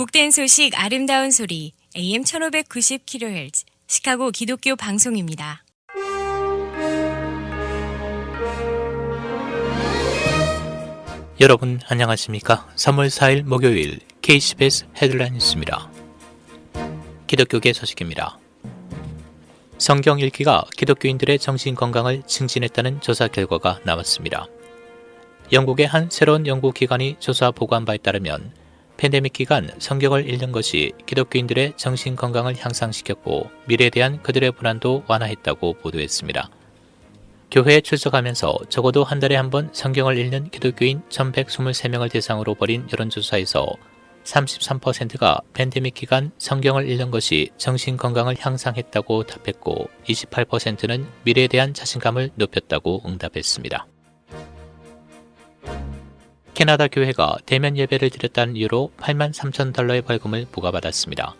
복된 소식 아름다운 소리 AM 1590kHz 시카고 기독교 방송입니다. 여러분 안녕하십니까? 3월 4일 목요일 KCBS 헤드라인 뉴스입니다. 기독교계 소식입니다. 성경 읽기가 기독교인들의 정신 건강을 증진했다는 조사 결과가 나왔습니다. 영국의 한 새로운 연구기관이 조사 보고한 바에 따르면 팬데믹 기간 성경을 읽는 것이 기독교인들의 정신 건강을 향상시켰고 미래에 대한 그들의 불안도 완화했다고 보도했습니다. 교회에 출석하면서 적어도 한 달에 한 번 성경을 읽는 기독교인 1123명을 대상으로 벌인 여론조사에서 33%가 팬데믹 기간 성경을 읽는 것이 정신 건강을 향상했다고 답했고 28%는 미래에 대한 자신감을 높였다고 응답했습니다. 캐나다 교회가 대면 예배를 드렸다는 이유로 $83,000의 벌금을 부과받았습니다.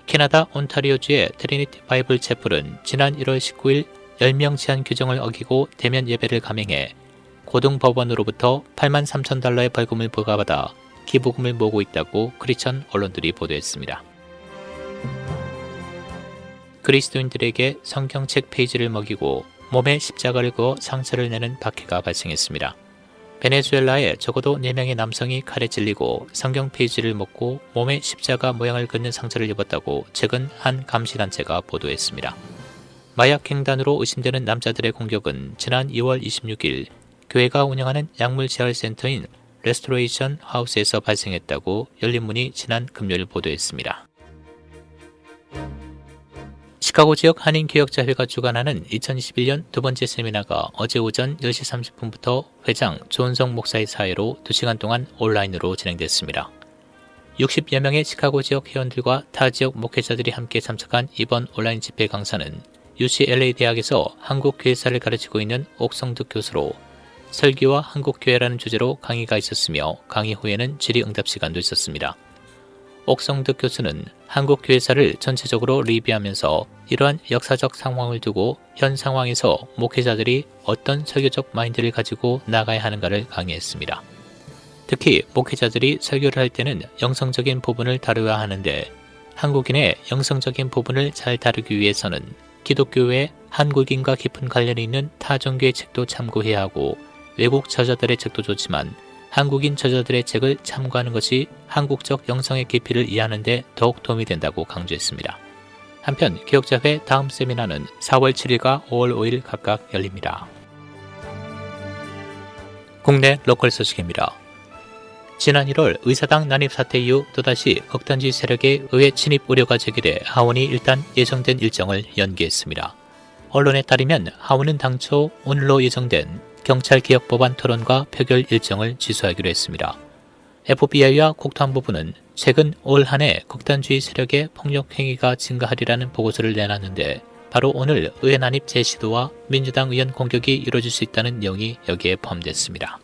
캐나다 온타리오주의 트리니티 바이블 채플은 지난 1월 19일 10명 제한 규정을 어기고 대면 예배를 감행해 고등법원으로부터 $83,000의 벌금을 부과받아 기부금을 모으고 있다고 크리스천 언론들이 보도했습니다. 그리스도인들에게 성경책 페이지를 먹이고 몸에 십자가를 그어 상처를 내는 박해가 발생했습니다. 베네수엘라에 적어도 4명의 남성이 칼에 찔리고 성경 페이지를 먹고 몸에 십자가 모양을 긋는 상처를 입었다고 최근 한 감시단체가 보도했습니다. 마약 횡단으로 의심되는 남자들의 공격은 지난 2월 26일 교회가 운영하는 약물 재활센터인 레스토레이션 하우스에서 발생했다고 열린문이 지난 금요일 보도했습니다. 시카고 지역 한인교역자회가 주관하는 2021년 두 번째 세미나가 어제 오전 10시 30분부터 회장 조은성 목사의 사회로 2시간 동안 온라인으로 진행됐습니다. 60여 명의 시카고 지역 회원들과 타 지역 목회자들이 함께 참석한 이번 온라인 집회 강사는 UCLA 대학에서 한국교회사를 가르치고 있는 옥성득 교수로 설교와 한국교회라는 주제로 강의가 있었으며 강의 후에는 질의응답 시간도 있었습니다. 옥성득 교수는 한국교회사를 전체적으로 리뷰하면서 이러한 역사적 상황을 두고 현 상황에서 목회자들이 어떤 설교적 마인드를 가지고 나가야 하는가를 강의했습니다. 특히 목회자들이 설교를 할 때는 영성적인 부분을 다루어야 하는데 한국인의 영성적인 부분을 잘 다루기 위해서는 기독교의 한국인과 깊은 관련이 있는 타 종교의 책도 참고해야 하고 외국 저자들의 책도 좋지만 한국인 저자들의 책을 참고하는 것이 한국적 영성의 깊이를 이해하는 데 더욱 도움이 된다고 강조했습니다. 한편 개혁자회 다음 세미나는 4월 7일과 5월 5일 각각 열립니다. 국내 로컬 소식입니다. 지난 1월 의사당 난입 사태 이후 또다시 극단주의 세력의 의회 침입 우려가 제기돼 하원이 일단 예정된 일정을 연기했습니다. 언론에 따르면 하원은 당초 오늘로 예정된 경찰개혁법안 토론과 표결 일정을 취소하기로 했습니다. FBI와 국토안보부는 최근 올 한 해 극단주의 세력의 폭력 행위가 증가하리라는 보고서를 내놨는데 바로 오늘 의회 난입 재시도와 민주당 의원 공격이 이루어질 수 있다는 내용이 여기에 포함됐습니다.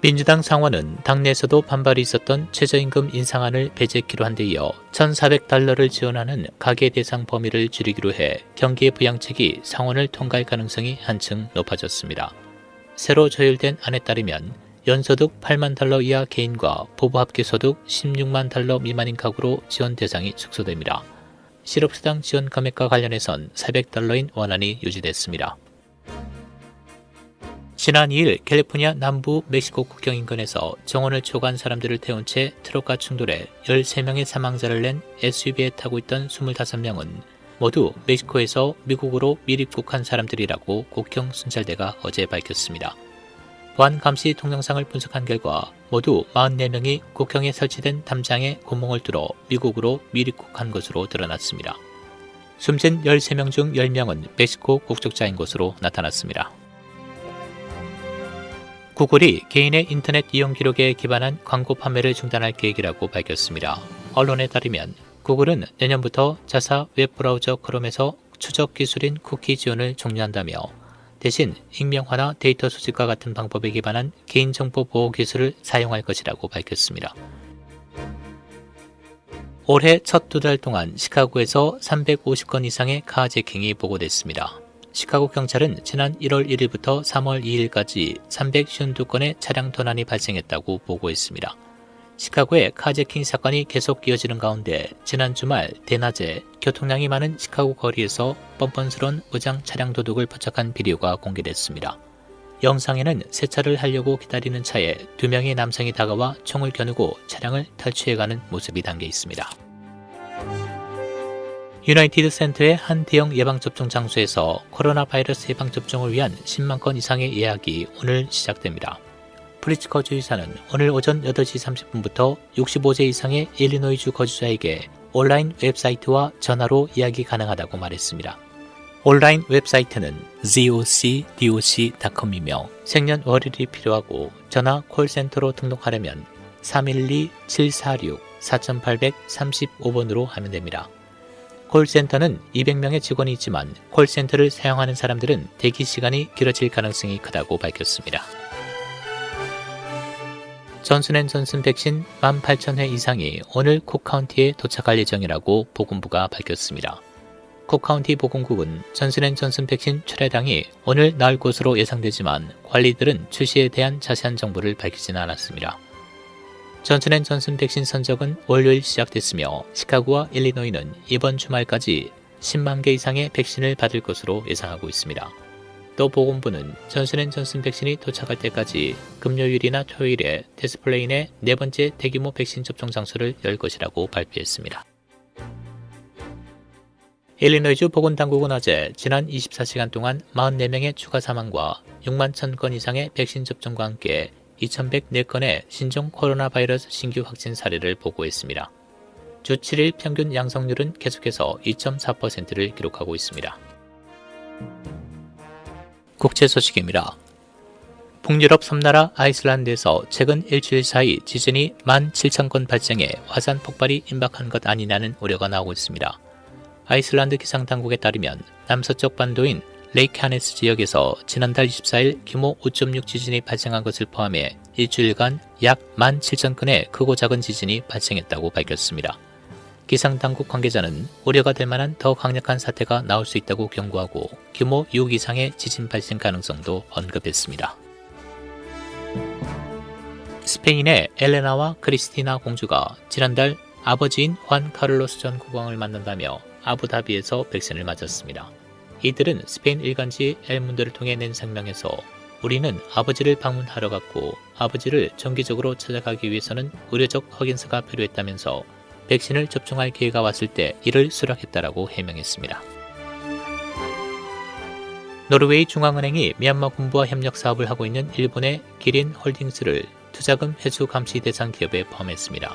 민주당 상원은 당내에서도 반발이 있었던 최저임금 인상안을 배제키로 한 데 이어 $1,400를 지원하는 가계 대상 범위를 줄이기로 해 경기 부양책이 상원을 통과할 가능성이 한층 높아졌습니다. 새로 조율된 안에 따르면 연소득 $80,000 이하 개인과 부부 합계소득 $160,000 미만인 가구로 지원 대상이 축소됩니다. 실업수당 지원 금액과 관련해선 $400인 원안이 유지됐습니다. 지난 2일 캘리포니아 남부 멕시코 국경 인근에서 정원을 초과한 사람들을 태운 채 트럭과 충돌해 13명의 사망자를 낸 SUV에 타고 있던 25명은 모두 멕시코에서 미국으로 밀입국한 사람들이라고 국경 순찰대가 어제 밝혔습니다. 보안 감시 동영상을 분석한 결과 모두 44명이 국경에 설치된 담장에 구멍을 뚫어 미국으로 밀입국한 것으로 드러났습니다. 숨진 13명 중 10명은 멕시코 국적자인 것으로 나타났습니다. 구글이 개인의 인터넷 이용 기록에 기반한 광고 판매를 중단할 계획이라고 밝혔습니다. 언론에 따르면 구글은 내년부터 자사 웹브라우저 크롬에서 추적 기술인 쿠키 지원을 종료한다며 대신 익명화나 데이터 수집과 같은 방법에 기반한 개인정보 보호 기술을 사용할 것이라고 밝혔습니다. 올해 첫 2달 동안 시카고에서 350건 이상의 카제킹이 보고됐습니다. 시카고 경찰은 지난 1월 1일부터 3월 2일까지 352건의 차량 도난이 발생했다고 보고했습니다. 시카고의 카제킹 사건이 계속 이어지는 가운데 지난 주말 대낮에 교통량이 많은 시카고 거리에서 뻔뻔스런 무장 차량 도둑을 포착한 비디오가 공개됐습니다. 영상에는 세차를 하려고 기다리는 차에 2명의 남성이 다가와 총을 겨누고 차량을 탈취해가는 모습이 담겨 있습니다. 유나이티드 센터의 한 대형 예방접종 장소에서 코로나 바이러스 예방접종을 위한 10만 건 이상의 예약이 오늘 시작됩니다. 프리츠커 주지사는 오늘 오전 8시 30분부터 65세 이상의 일리노이주 거주자에게 온라인 웹사이트와 전화로 예약이 가능하다고 말했습니다. 온라인 웹사이트는 zocdoc.com이며 생년월일이 필요하고 전화 콜센터로 등록하려면 312-746-4835번으로 하면 됩니다. 콜센터는 200명의 직원이 있지만 콜센터를 사용하는 사람들은 대기 시간이 길어질 가능성이 크다고 밝혔습니다. 존슨앤존슨 백신 18,000회 이상이 오늘 쿡카운티에 도착할 예정이라고 보건부가 밝혔습니다. 쿡카운티 보건국은 존슨앤존슨 백신 출하량이 오늘 나올 것으로 예상되지만 관리들은 출시에 대한 자세한 정보를 밝히지는 않았습니다. 존슨앤존슨 백신 선적은 월요일 시작됐으며 시카고와 일리노이는 이번 주말까지 10만 개 이상의 백신을 받을 것으로 예상하고 있습니다. 또 보건부는 존슨앤존슨 백신이 도착할 때까지 금요일이나 토요일에 데스플레인의 4번째 대규모 백신 접종 장소를 열 것이라고 발표했습니다. 일리노이주 보건당국은 어제 지난 24시간 동안 44명의 추가 사망과 6만 1,000건 이상의 백신 접종과 함께 2,104건의 신종 코로나 바이러스 신규 확진 사례를 보고했습니다. 주 7일 평균 양성률은 계속해서 2.4%를 기록하고 있습니다. 국제 소식입니다. 북유럽 섬나라 아이슬란드에서 최근 일주일 사이 지진이 17,000건 발생해 화산 폭발이 임박한 것 아니냐는 우려가 나오고 있습니다. 아이슬란드 기상당국에 따르면 남서쪽 반도인 레이캬네스 지역에서 지난달 24일 규모 5.6 지진이 발생한 것을 포함해 일주일간 약 17,000건의 크고 작은 지진이 발생했다고 밝혔습니다. 기상당국 관계자는 우려가 될 만한 더 강력한 사태가 나올 수 있다고 경고하고 규모 6 이상의 지진 발생 가능성도 언급했습니다. 스페인의 엘레나와 크리스티나 공주가 지난달 아버지인 후안 카를로스 전 국왕을 만난다며 아부다비에서 백신을 맞았습니다. 이들은 스페인 일간지 엘문드를 통해 낸声明에서 우리는 아버지를 방문하러 갔고 아버지를 정기적으로 찾아가기 위해서는 의료적 확인서가 필요했다면서 백신을 접종할 기회가 왔을 때 이를 수락했다라고 해명했습니다. 노르웨이 중앙은행이 미얀마 군부와 협력 사업을 하고 있는 일본의 기린 홀딩스를 투자금 회수 감시 대상 기업에 포함했습니다.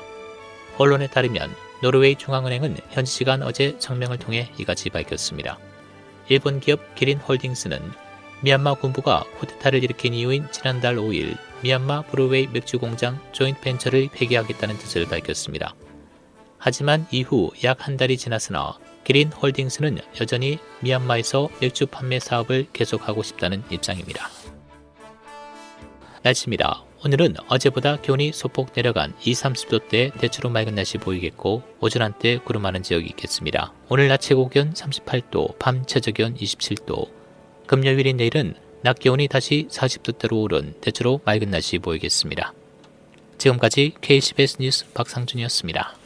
언론에 따르면 노르웨이 중앙은행은 현지 시간 어제 성명을 통해 이같이 밝혔습니다. 일본 기업 기린 홀딩스는 미얀마 군부가 쿠데타를 일으킨 이후인 지난달 5일 미얀마 브루웨이 맥주 공장 조인트 벤처를 폐기하겠다는 뜻을 밝혔습니다. 하지만 이후 약 한 달이 지났으나 기린 홀딩스는 여전히 미얀마에서 맥주 판매 사업을 계속하고 싶다는 입장입니다. 날씨입니다. 오늘은 어제보다 기온이 소폭 내려간 20-30도대 대체로 맑은 날씨 보이겠고 오전 한때 구름 많은 지역이 있겠습니다. 오늘 낮 최고 기온 38도, 밤 최저 기온 27도. 금요일인 내일은 낮 기온이 다시 40도대로 오른 대체로 맑은 날씨 보이겠습니다. 지금까지 KCBS 뉴스 박상준이었습니다.